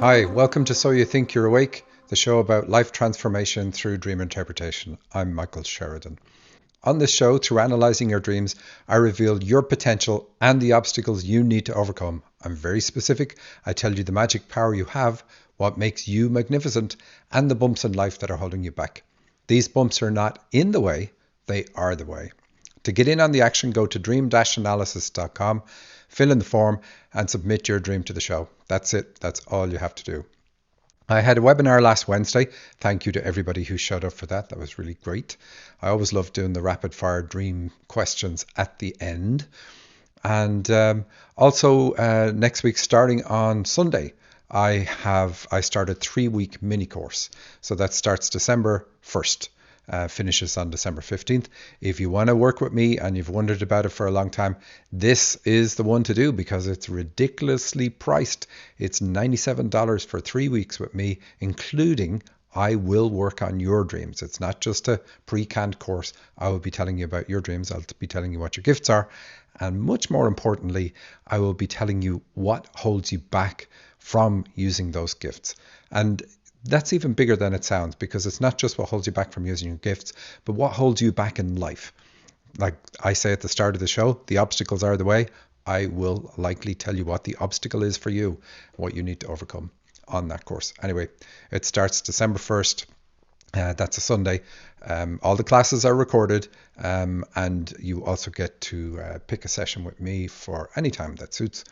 Hi, welcome to So You Think You're Awake, the show about life transformation through dream interpretation. I'm Michael Sheridan. On this show, through analyzing your dreams, I reveal your potential and the obstacles you need to overcome. I'm very specific. I tell you the magic power you have, what makes you magnificent, and the bumps in life that are holding you back. These bumps are not in the way, they are the way. To get in on the action, go to dream-analysis.com, fill in the form, and submit your dream to the show. That's it. That's all you have to do. I had a webinar last Wednesday. Thank you to everybody who showed up for that. That was really great. I always love doing the rapid fire dream questions at the end. And also next week, starting on Sunday, I started a 3-week mini course. So that starts December 1st. Finishes on December 15th. If you want to work with me and you've wondered about it for a long time, this is the one to do because it's ridiculously priced. It's $97 for 3 weeks with me, including I will work on your dreams. It's not just a pre-canned course. I will be telling you about your dreams. I'll be telling you what your gifts are. And much more importantly, I will be telling you what holds you back from using those gifts. And that's even bigger than it sounds, because it's not just what holds you back from using your gifts, but what holds you back in life. Like I say at the start of the show, the obstacles are the way. I will likely tell you what the obstacle is for you, what you need to overcome on that course. Anyway, it starts December 1st. That's a Sunday. All the classes are recorded, and you also get to pick a session with me for any time that suits.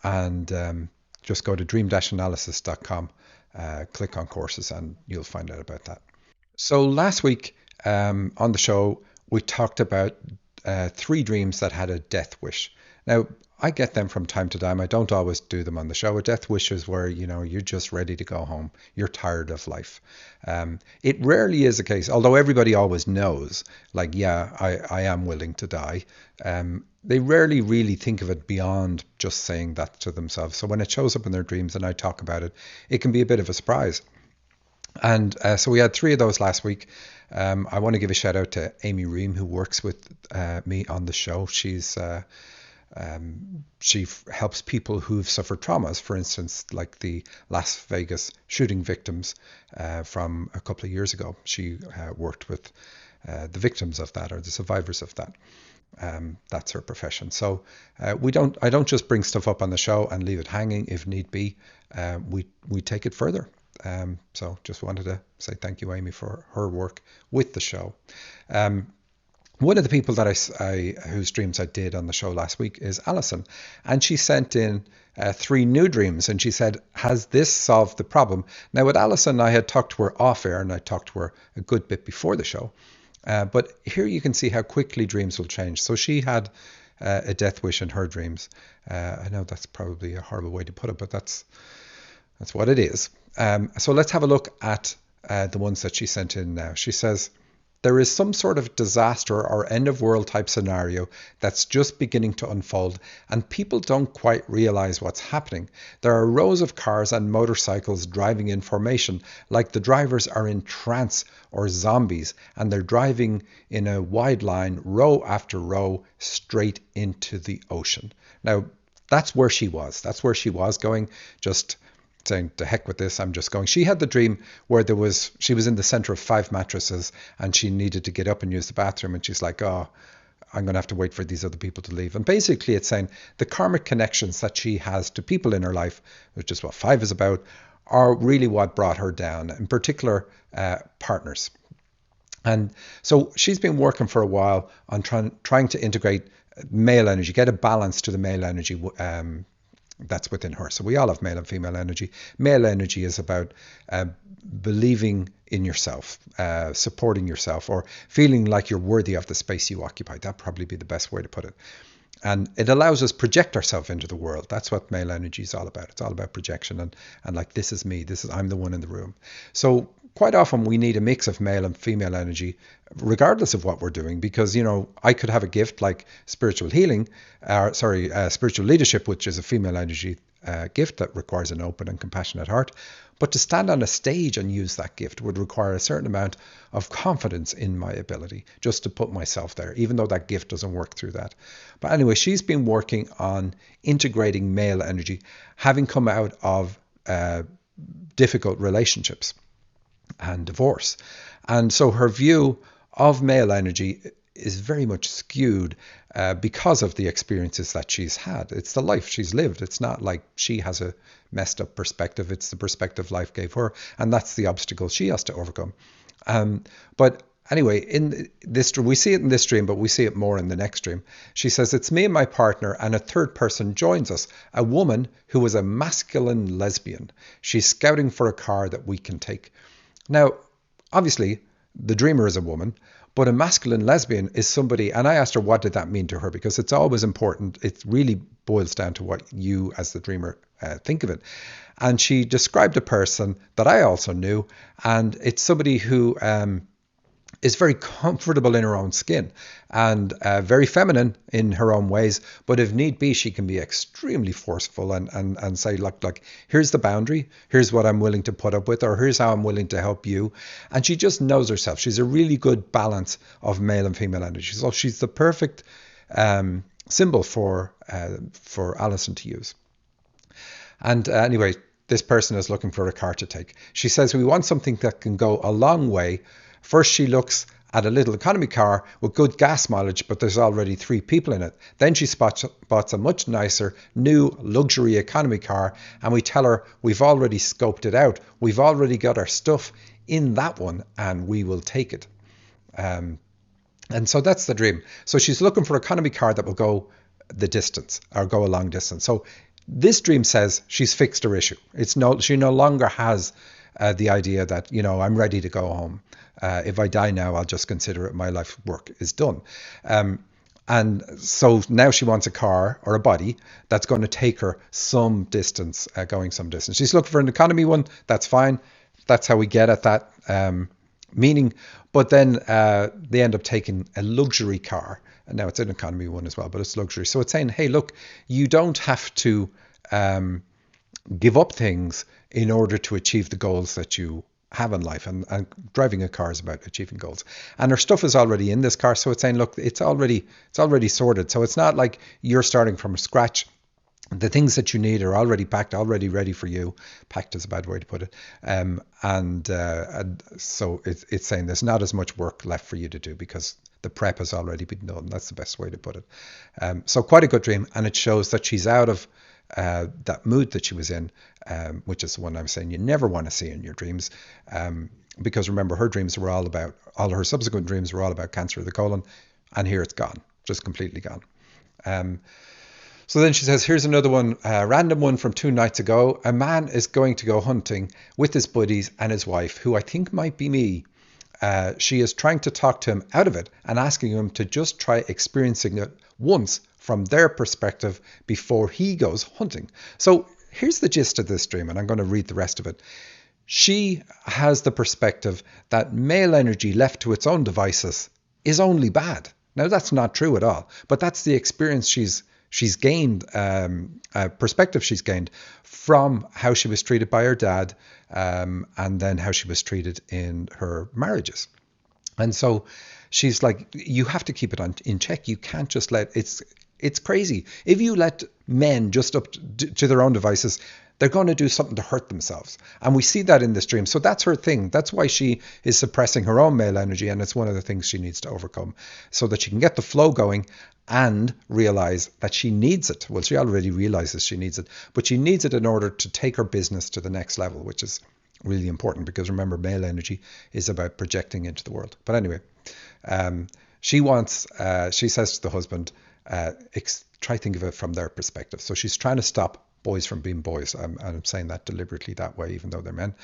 And just go to dream-analysis.com. Click on courses and you'll find out about that. So last week on the show, we talked about 3 dreams that had a death wish. Now, I get them from time to time. I don't always do them on the show. A death wish is where, you're just ready to go home. You're tired of life. It rarely is a case, although everybody always knows, like, yeah, I am willing to die. They rarely really think of it beyond just saying that to themselves. So when it shows up in their dreams and I talk about it, it can be a bit of a surprise. And so we had 3 of those last week. I want to give a shout out to Amy Ream, who works with me on the show. She helps people who've suffered traumas, for instance, like the Las Vegas shooting victims from a couple of years ago. She worked with the victims of that, or the survivors of that. That's her profession. So I don't just bring stuff up on the show and leave it hanging. If need be, we take it further. So just wanted to say thank you, Amy, for her work with the show. One of the people that whose dreams I did on the show last week is Alison, and she sent in 3 new dreams, and she said, has this solved the problem? Now with Alison, I had talked to her off air, and I talked to her a good bit before the show. But here you can see how quickly dreams will change. So she had a death wish in her dreams. I know that's probably a horrible way to put it, but that's what it is. So let's have a look at the ones that she sent in now. She says, there is some sort of disaster or end of world type scenario that's just beginning to unfold, and people don't quite realize what's happening. There are rows of cars and motorcycles driving in formation, like the drivers are in trance or zombies, and they're driving in a wide line, row after row, straight into the ocean. Now, that's where she was. That's where she was going, just saying, to heck with this, I'm just going. She had the dream where she was in the center of 5 mattresses and she needed to get up and use the bathroom, and she's like, oh, I'm going to have to wait for these other people to leave. And basically it's saying the karmic connections that she has to people in her life, which is what 5 is about, are really what brought her down, in particular partners. And so she's been working for a while on trying to integrate male energy, get a balance to the male energy that's within her. So we all have male and female energy. Male energy is about believing in yourself, supporting yourself, or feeling like you're worthy of the space you occupy. That'd probably be the best way to put it. And it allows us project ourselves into the world. That's what male energy is all about. It's all about projection and like, this is me. I'm the one in the room. So quite often we need a mix of male and female energy, regardless of what we're doing, because, I could have a gift like spiritual healing, spiritual leadership, which is a female energy gift that requires an open and compassionate heart. But to stand on a stage and use that gift would require a certain amount of confidence in my ability just to put myself there, even though that gift doesn't work through that. But anyway, she's been working on integrating male energy, having come out of difficult relationships and divorce. And so her view of male energy is very much skewed because of the experiences that she's had. It's the life she's lived. It's not like she has a messed up perspective. It's the perspective life gave her, and that's the obstacle she has to overcome. But anyway, in this, we see it in this dream, but we see it more in the next dream. She says, it's me and my partner, and a third person joins us, a woman who is a masculine lesbian. She's scouting for a car that we can take. Now, obviously, the dreamer is a woman, but a masculine lesbian is somebody, and I asked her what did that mean to her, because it's always important. It really boils down to what you as the dreamer think of it. And she described a person that I also knew, and it's somebody who is very comfortable in her own skin and very feminine in her own ways. But if need be, she can be extremely forceful and say, look, here's the boundary. Here's what I'm willing to put up with, or here's how I'm willing to help you. And she just knows herself. She's a really good balance of male and female energy. So she's the perfect symbol for Alison to use. And anyway, this person is looking for a car to take. She says, we want something that can go a long way. First, she looks at a little economy car with good gas mileage, but there's already 3 people in it. Then she spots a much nicer, new luxury economy car, and we tell her we've already scoped it out. We've already got our stuff in that one, and we will take it. And so that's the dream. So she's looking for an economy car that will go the distance, or go a long distance. So this dream says she's fixed her issue. She no longer has the idea that, I'm ready to go home. If I die now, I'll just consider it my life work is done. And so now she wants a car or a body that's going to take her some distance, going some distance. She's looking for an economy one. That's fine. That's how we get at that meaning. But then they end up taking a luxury car. And now it's an economy one as well, but it's luxury. So it's saying, hey, look, you don't have to give up things in order to achieve the goals that you have in life, and driving a car is about achieving goals. And her stuff is already in this car, so it's saying, look, it's already sorted. So it's not like you're starting from scratch. The things that you need are already packed, already ready for you. Packed is a bad way to put it. And so it's saying there's not as much work left for you to do because the prep has already been done. That's the best way to put it. So quite a good dream, and it shows that she's out of that mood that she was in, which is the one I'm saying you never want to see in your dreams, because remember, her dreams were all her subsequent dreams were all about cancer of the colon, and here it's gone, just completely gone. So then she says, here's another one, random one from 2 nights ago. A man is going to go hunting with his buddies and his wife, who I think might be me. She is trying to talk to him out of it and asking him to just try experiencing it once from their perspective before he goes hunting. So here's the gist of this dream, and I'm going to read the rest of it. She has the perspective that male energy left to its own devices is only bad. Now, that's not true at all, but that's the experience she's gained, perspective she's gained from how she was treated by her dad, and then how she was treated in her marriages. And so she's like, you have to keep it in check. You can't just it's crazy. If you let men just up to their own devices, they're going to do something to hurt themselves. And we see that in this dream. So that's her thing. That's why she is suppressing her own male energy. And it's one of the things she needs to overcome so that she can get the flow going and realize that she needs it. Well, she already realizes she needs it, but she needs it in order to take her business to the next level, which is really important, because remember, male energy is about projecting into the world. But anyway, she says to the husband, try think of it from their perspective. So she's trying to stop boys from being boys. I'm saying that deliberately that way, even though they're men.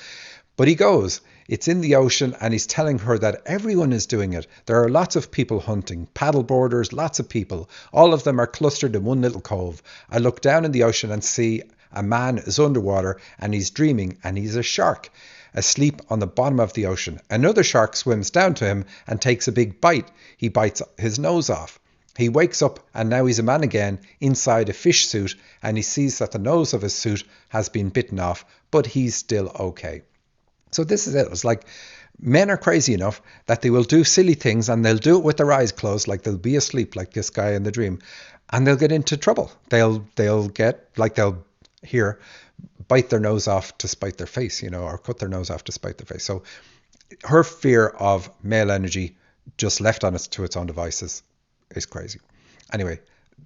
But he goes, it's in the ocean, and he's telling her that everyone is doing it. There are lots of people hunting, paddle boarders, lots of people. All of them are clustered in one little cove. I look down in the ocean and see a man is underwater, and he's dreaming, and he's a shark asleep on the bottom of the ocean. Another shark swims down to him and takes a big bite. He bites his nose off. He wakes up, and now he's a man again inside a fish suit, and he sees that the nose of his suit has been bitten off, but he's still okay. So this is it. It's like men are crazy enough that they will do silly things, and they'll do it with their eyes closed, like they'll be asleep, like this guy in the dream, and they'll get into trouble. They'll hear bite their nose off to spite their face, or cut their nose off to spite their face. So her fear of male energy just left on its to its own devices is crazy. Anyway,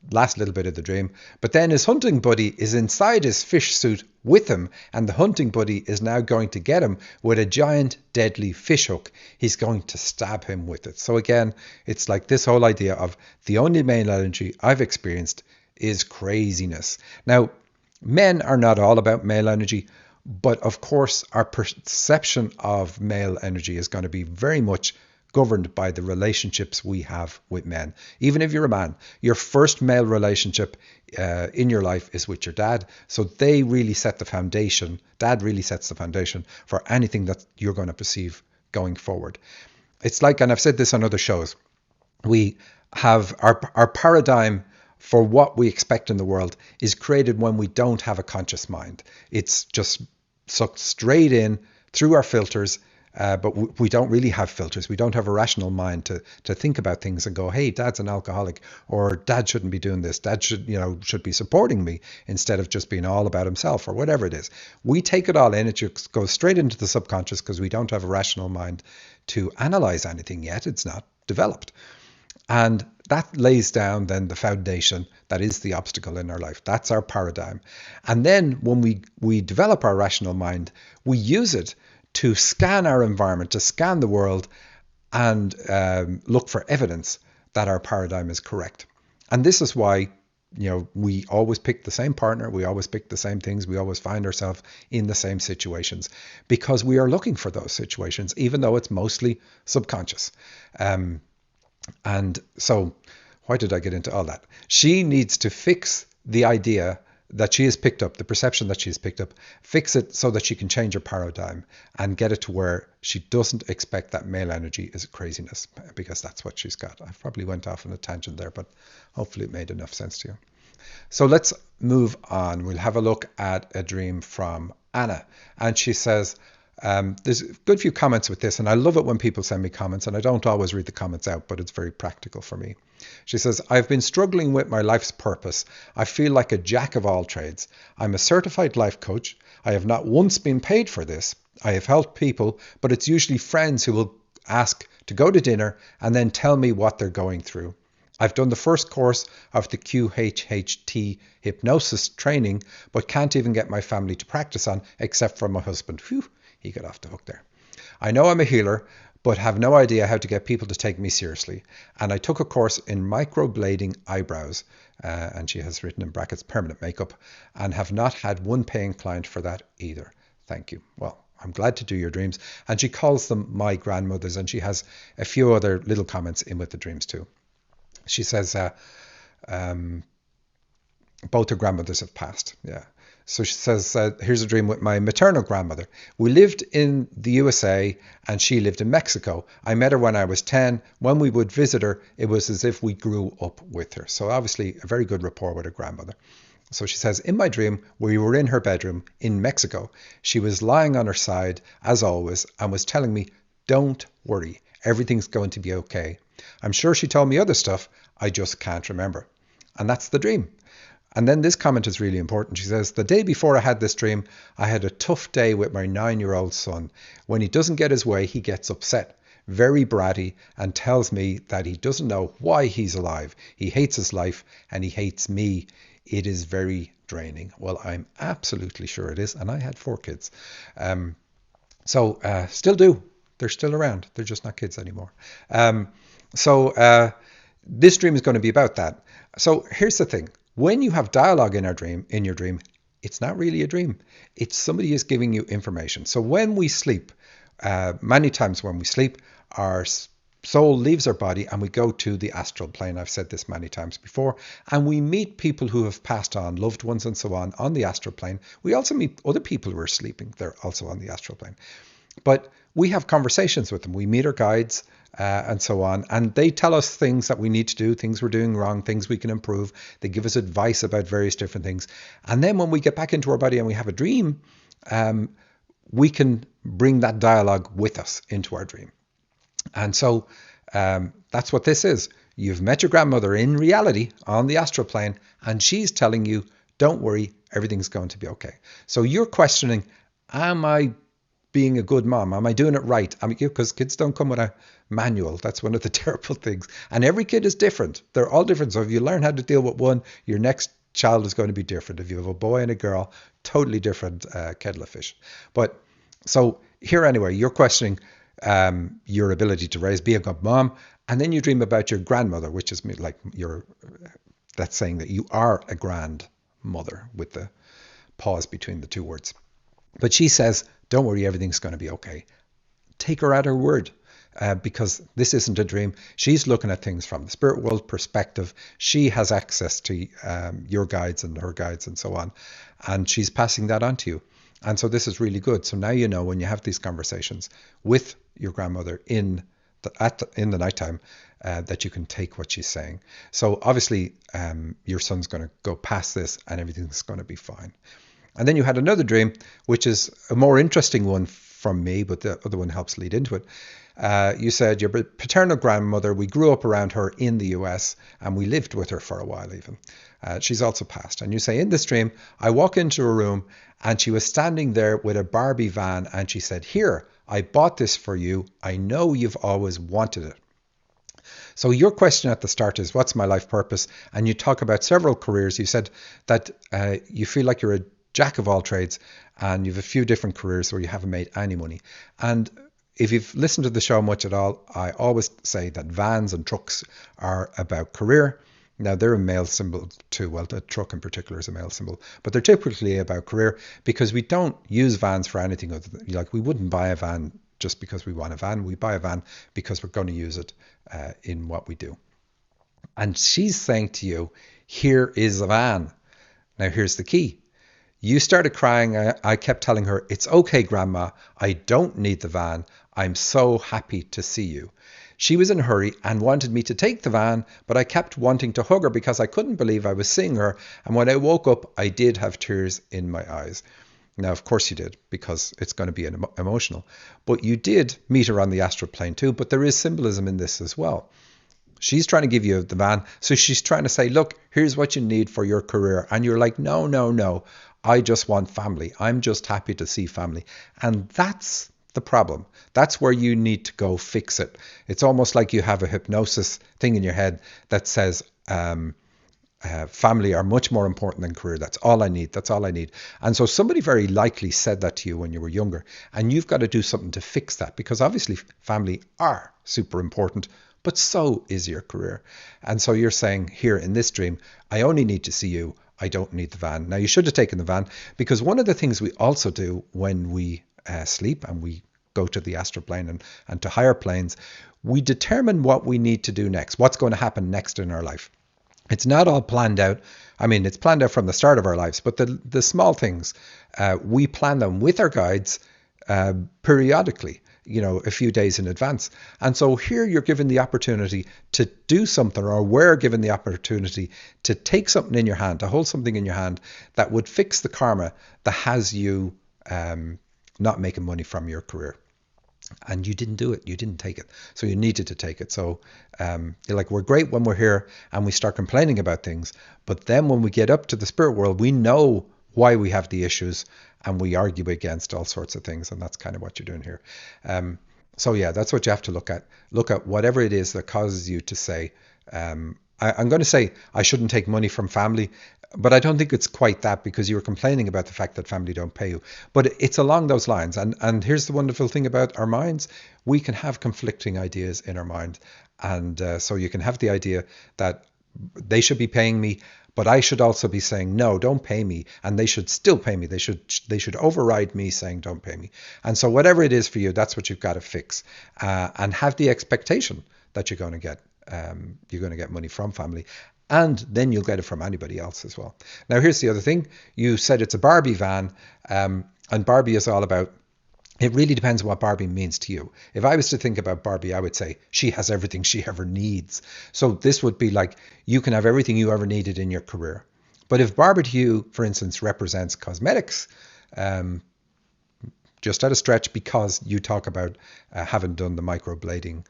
last little bit of the dream. But then his hunting buddy is inside his fish suit with him, and the hunting buddy is now going to get him with a giant deadly fish hook. He's going to stab him with it. So again, it's like this whole idea of the only male energy I've experienced is craziness. Now, men are not all about male energy, but of course our perception of male energy is going to be very much governed by the relationships we have with men. Even if you're a man, your first male relationship in your life is with your dad. So they really set the foundation. Dad really sets the foundation for anything that you're going to perceive going forward. It's like, and I've said this on other shows, we have our paradigm for what we expect in the world is created when we don't have a conscious mind. It's just sucked straight in through our filters. But we don't really have filters. We don't have a rational mind to think about things and go, hey, dad's an alcoholic, or dad shouldn't be doing this. Dad should be supporting me instead of just being all about himself, or whatever it is. We take it all in. It just goes straight into the subconscious because we don't have a rational mind to analyze anything yet. It's not developed. And that lays down then the foundation that is the obstacle in our life. That's our paradigm. And then when we develop our rational mind, we use it to scan our environment, to scan the world, and look for evidence that our paradigm is correct. And this is why, we always pick the same partner, we always pick the same things, we always find ourselves in the same situations, because we are looking for those situations, even though it's mostly subconscious. And so, why did I get into all that? She needs to fix the idea that she has picked up, the perception that she has picked up, fix it so that she can change her paradigm and get it to where she doesn't expect that male energy is craziness, because that's what she's got. I probably went off on a tangent there, but hopefully it made enough sense to you. So let's move on. We'll have a look at a dream from Anna. And she says, there's a good few comments with this, and I love it when people send me comments, and I don't always read the comments out, but it's very practical for me. She says, I've been struggling with my life's purpose. I feel like a jack of all trades. I'm a certified life coach. I have not once been paid for this. I have helped people, but it's usually friends who will ask to go to dinner and then tell me what they're going through. I've done the first course of the QHHT hypnosis training, but can't even get my family to practice on except for my husband. Phew, he got off the hook there. I know I'm a healer, but have no idea how to get people to take me seriously. And I took a course in microblading eyebrows, and she has written in brackets permanent makeup, and have not had one paying client for that either. Thank you. Well, I'm glad to do your dreams. And she calls them my grandmothers, and she has a few other little comments in with the dreams too. She says both her grandmothers have passed. Yeah. So she says, here's a dream with my maternal grandmother. We lived in the USA and she lived in Mexico. I met her when I was 10. When we would visit her, it was as if we grew up with her. So obviously a very good rapport with her grandmother. So she says, in my dream, we were in her bedroom in Mexico. She was lying on her side, as always, and was telling me, don't worry, everything's going to be okay. I'm sure she told me other stuff, I just can't remember. And that's the dream. And then this comment is really important. She says, the day before I had this dream, I had a tough day with my 9-year-old son. When he doesn't get his way, he gets upset, very bratty, and tells me that he doesn't know why he's alive. He hates his life and he hates me. It is very draining. Well, I'm absolutely sure it is. And I had 4 kids. Still do. They're still around. They're just not kids anymore. This dream is going to be about that. So here's the thing. When you have dialogue in your dream, it's not really a dream. It's somebody is giving you information. So when we sleep, many times when we sleep, our soul leaves our body and we go to the astral plane. I've said this many times before. And we meet people who have passed on, loved ones and so on the astral plane. We also meet other people who are sleeping. They're also on the astral plane. But we have conversations with them. We meet our guides and so on. And they tell us things that we need to do, things we're doing wrong, things we can improve. They give us advice about various different things. And then when we get back into our body and we have a dream, we can bring that dialogue with us into our dream. And so that's what this is. You've met your grandmother in reality on the astral plane, and she's telling you, don't worry, everything's going to be okay. So you're questioning, am I being a good mom? Am I doing it right? I mean, because kids don't come with a manual. That's one of the terrible things. And every kid is different. They're all different. So if you learn how to deal with one, your next child is going to be different. If you have a boy and a girl, totally different kettle of fish. But so here anyway, you're questioning your ability to raise, be a good mom, and then you dream about your grandmother, which is like that's saying that you are a grandmother with the pause between the two words. But she says, don't worry, everything's going to be okay. Take her at her word. Because this isn't a dream. She's looking at things from the spirit world perspective. She has access to your guides and her guides and so on. And she's passing that on to you. And so this is really good. So now you know when you have these conversations with your grandmother in the nighttime that you can take what she's saying. So obviously your son's going to go past this and everything's going to be fine. And then you had another dream, which is a more interesting one from me, but the other one helps lead into it. You said your paternal grandmother, we grew up around her in the US and we lived with her for a while even. She's also passed. And you say, in this dream, I walk into a room and she was standing there with a Barbie van and she said, here, I bought this for you. I know you've always wanted it. So your question at the start is, what's my life purpose? And you talk about several careers. You said that you feel like you're a jack of all trades and you've a few different careers where you haven't made any money. And if you've listened to the show much at all, I always say that vans and trucks are about career. Now, they're a male symbol too. Well, the truck in particular is a male symbol, but they're typically about career because we don't use vans for anything other than, like, we wouldn't buy a van just because we want a van. We buy a van because we're going to use it in what we do. And she's saying to you, here is a van. Now, here's the key. You started crying. I kept telling her, it's okay, Grandma. I don't need the van. I'm so happy to see you. She was in a hurry and wanted me to take the van, but I kept wanting to hug her because I couldn't believe I was seeing her. And when I woke up, I did have tears in my eyes. Now, of course you did, because it's going to be emotional. But you did meet her on the astral plane too, but there is symbolism in this as well. She's trying to give you the van. So she's trying to say, look, here's what you need for your career. And you're like, no, no, no. I just want family. I'm just happy to see family. And that's the problem. That's where you need to go fix it. It's almost like you have a hypnosis thing in your head that says family are much more important than career. That's all I need. That's all I need. And so somebody very likely said that to you when you were younger. And you've got to do something to fix that, because obviously family are super important, but so is your career. And so you're saying here in this dream, I only need to see you. I don't need the van. Now, you should have taken the van, because one of the things we also do when we sleep and we go to the astral plane and to higher planes, we determine what we need to do next, what's going to happen next in our life. It's not all planned out. I mean, it's planned out from the start of our lives, but the small things, we plan them with our guides periodically, a few days in advance. And so here you're given the opportunity to do something, or we're given the opportunity to take something in your hand, to hold something in your hand that would fix the karma that has you not making money from your career. And you didn't do it. You didn't take it. So you needed to take it. So you're like, we're great when we're here and we start complaining about things. But then when we get up to the spirit world, we know why we have the issues and we argue against all sorts of things. And that's kind of what you're doing here. So yeah, that's what you have to look at. Look at whatever it is that causes you to say, I'm going to say I shouldn't take money from family, but I don't think it's quite that, because you were complaining about the fact that family don't pay you. But it's along those lines. And here's the wonderful thing about our minds. We can have conflicting ideas in our mind. And so you can have the idea that they should be paying me, but I should also be saying, no, don't pay me. And they should still pay me. They should override me saying, don't pay me. And so whatever it is for you, that's what you've got to fix, and have the expectation that you're going to get money from family. And then you'll get it from anybody else as well. Now, here's the other thing. You said it's a Barbie van, and Barbie is all about, it really depends on what Barbie means to you. If I was to think about Barbie, I would say she has everything she ever needs. So this would be like, you can have everything you ever needed in your career. But if Barbie to you, for instance, represents cosmetics, just at a stretch, because you talk about having done the microblading,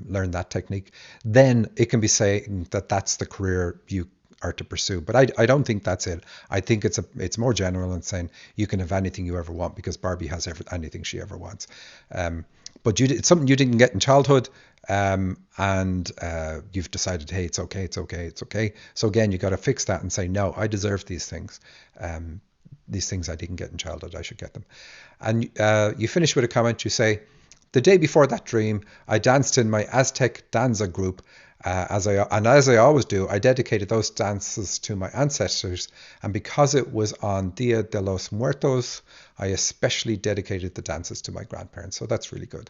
learn that technique, then it can be saying that that's the career you are to pursue. But I don't think that's it. I think it's more general and saying you can have anything you ever want because Barbie has anything she ever wants. But it's something you didn't get in childhood, and you've decided, hey, it's okay, it's okay, it's okay. So again, you got to fix that and say, no, I deserve these things. These things I didn't get in childhood, I should get them. And you finish with a comment. You say, the day before that dream, I danced in my Aztec danza group. As I always do, I dedicated those dances to my ancestors, and because it was on Dia de los Muertos, I especially dedicated the dances to my grandparents. So that's really good.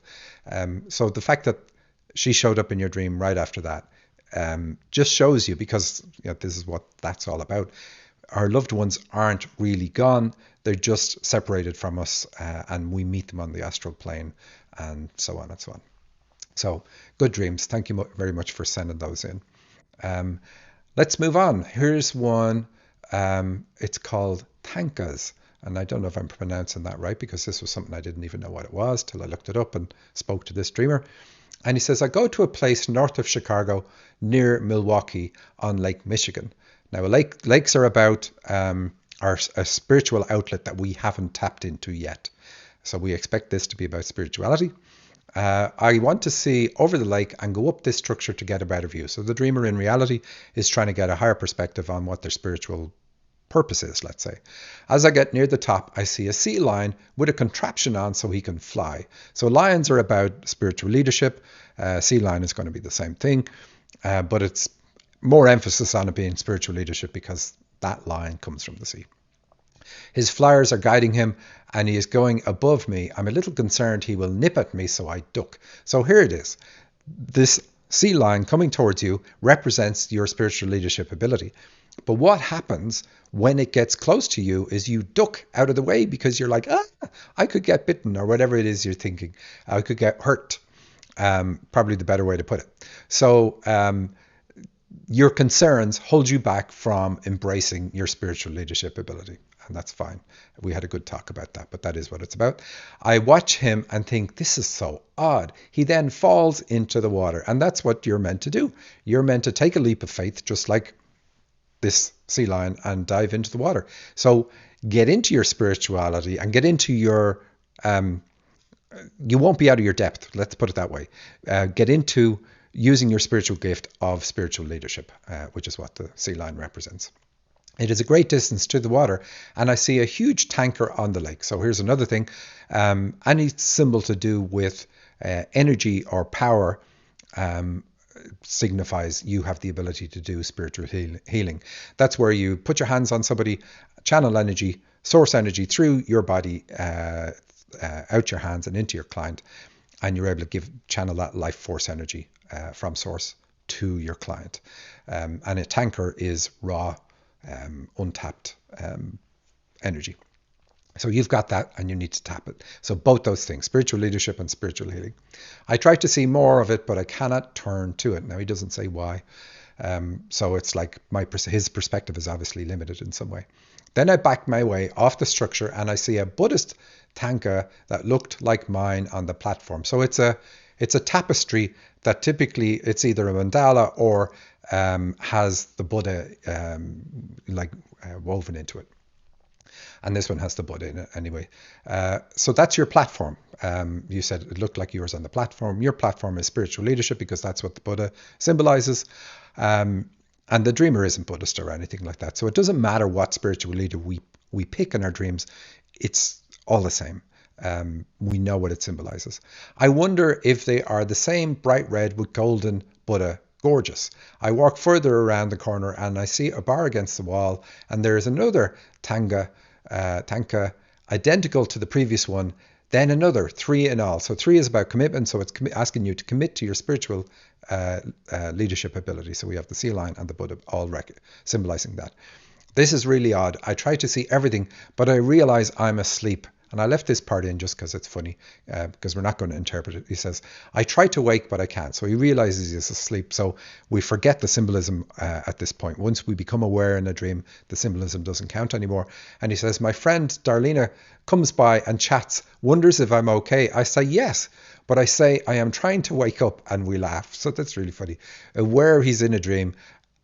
So the fact that she showed up in your dream right after that just shows you, because this is what that's all about. Our loved ones aren't really gone. They're just separated from us, and we meet them on the astral plane, and so on and so on. So good dreams. Thank you very much for sending those in. Let's move on. Here's one. It's called Tankas. And I don't know if I'm pronouncing that right, because this was something I didn't even know what it was till I looked it up and spoke to this dreamer. And he says, I go to a place north of Chicago near Milwaukee on Lake Michigan. Now, lakes are about a spiritual outlet that we haven't tapped into yet. So we expect this to be about spirituality. I want to see over the lake and go up this structure to get a better view. So the dreamer in reality is trying to get a higher perspective on what their spiritual purpose is, let's say. As I get near the top, I see a sea lion with a contraption on so he can fly. So lions are about spiritual leadership. Sea lion is going to be the same thing, but it's more emphasis on it being spiritual leadership because that lion comes from the sea. His flyers are guiding him, and he is going above me. I'm a little concerned he will nip at me, so I duck. So here it is. This sea lion coming towards you represents your spiritual leadership ability. But what happens when it gets close to you is you duck out of the way because you're like, I could get bitten, or whatever it is you're thinking. I could get hurt. Probably the better way to put it. So your concerns hold you back from embracing your spiritual leadership ability. And that's fine. We had a good talk about that, but that is what it's about. I watch him and think, this is so odd. He then falls into the water, and that's what you're meant to do. You're meant to take a leap of faith, just like this sea lion, and dive into the water. So get into your spirituality and get into your, you won't be out of your depth. Let's put it that way. Get into using your spiritual gift of spiritual leadership, which is what the sea lion represents. It is a great distance to the water, and I see a huge tanker on the lake. So here's another thing. Any symbol to do with energy or power signifies you have the ability to do spiritual healing. That's where you put your hands on somebody, channel energy, source energy through your body, out your hands and into your client, and you're able to channel that life force energy from source to your client. And a tanker is raw, untapped energy. So you've got that and you need to tap it. So both those things, spiritual leadership and spiritual healing. I try to see more of it, but I cannot turn to it. Now he doesn't say why. So it's like his perspective is obviously limited in some way. Then I back my way off the structure and I see a Buddhist tanka that looked like mine on the platform. So it's a tapestry that typically it's either a mandala or has the Buddha woven into it. And this one has the Buddha in it anyway. So that's your platform. You said it looked like yours on the platform. Your platform is spiritual leadership because that's what the Buddha symbolizes. And the dreamer isn't Buddhist or anything like that. So it doesn't matter what spiritual leader we pick in our dreams. It's all the same. We know what it symbolizes. I wonder if they are the same bright red with golden Buddha. Gorgeous. I walk further around the corner and I see a bar against the wall, and there is another tanka identical to the previous one, then another, 3 in all. So 3 is about commitment, so it's asking you to commit to your spiritual leadership ability. So we have the sea lion and the Buddha all symbolizing that. This is really odd. I try to see everything, but I realize I'm asleep. And I left this part in just because it's funny, because we're not going to interpret it. He says, I try to wake, but I can't. So he realizes he's asleep. So we forget the symbolism at this point. Once we become aware in a dream, the symbolism doesn't count anymore. And he says, my friend Darlena comes by and chats, wonders if I'm okay. I say, yes. But I say, I am trying to wake up, and we laugh. So that's really funny. Where he's in a dream,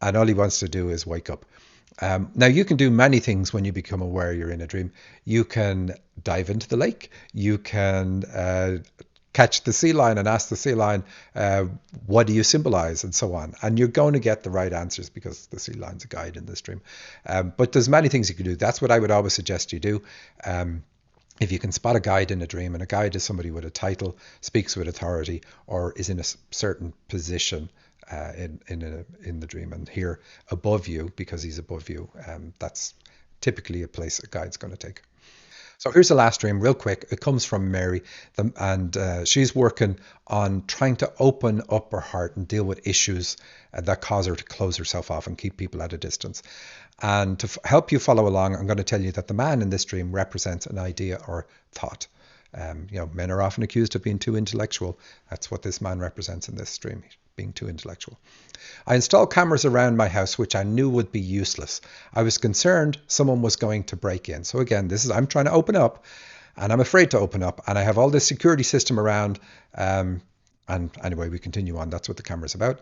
and all he wants to do is wake up. Now, you can do many things when you become aware you're in a dream. You can dive into the lake. You can catch the sea lion and ask the sea lion, what do you symbolize, and so on. And you're going to get the right answers because the sea lion's a guide in this dream. But there's many things you can do. That's what I would always suggest you do. If you can spot a guide in a dream, and a guide is somebody with a title, speaks with authority, or is in a certain position in the dream, and here above you, because he's above you, that's typically a place a guide's going to take. So here's the last dream, real quick. It comes from Mary, and she's working on trying to open up her heart and deal with issues that cause her to close herself off and keep people at a distance. And to help you follow along, I'm going to tell you that the man in this dream represents an idea or thought. Men are often accused of being too intellectual. That's what this man represents in this dream, being too intellectual. I installed cameras around my house, which I knew would be useless. I was concerned someone was going to break in. So again, I'm trying to open up, and I'm afraid to open up, and I have all this security system around. And anyway, we continue on. That's what the camera's about.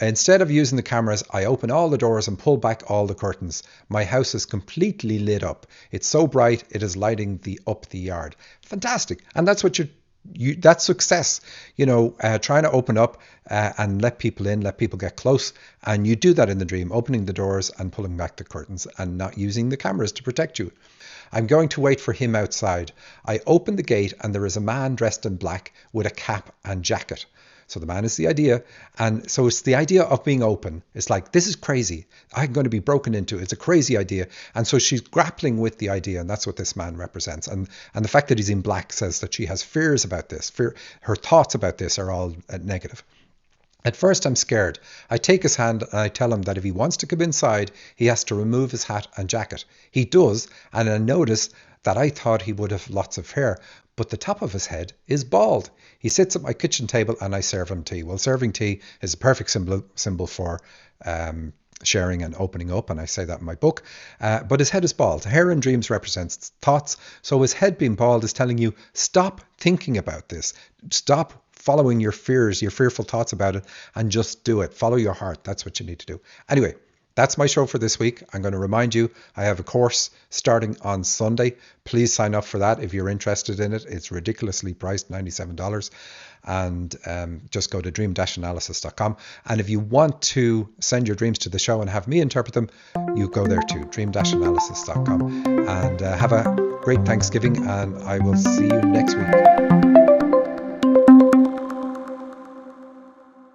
Instead of using the cameras, I open all the doors and pull back all the curtains. My house is completely lit up. It's so bright, it is lighting up the yard. Fantastic. And that's what that's success. Trying to open up and let people in, let people get close. And you do that in the dream, opening the doors and pulling back the curtains and not using the cameras to protect you. I'm going to wait for him outside. I open the gate and there is a man dressed in black with a cap and jacket. So the man is the idea. And so it's the idea of being open. It's like, this is crazy. I'm going to be broken into. It's a crazy idea. And so she's grappling with the idea. And that's what this man represents. And the fact that he's in black says that she has fears about this. Her thoughts about this are all negative. At first, I'm scared. I take his hand and I tell him that if he wants to come inside, he has to remove his hat and jacket. He does. And I notice that I thought he would have lots of hair, but the top of his head is bald. He sits at my kitchen table and I serve him tea. Well, serving tea is a perfect symbol for sharing and opening up, and I say that in my book. But his head is bald. Hair in dreams represents thoughts. So his head being bald is telling you, stop thinking about this. Stop following your fears, your fearful thoughts about it, and just do it. Follow your heart. That's what you need to do. Anyway, that's my show for this week. I'm going to remind you, I have a course starting on Sunday. Please sign up for that if you're interested in it. It's ridiculously priced, $97. And just go to dream-analysis.com. And if you want to send your dreams to the show and have me interpret them, you go there too, dream-analysis.com. And have a great Thanksgiving, and I will see you next week.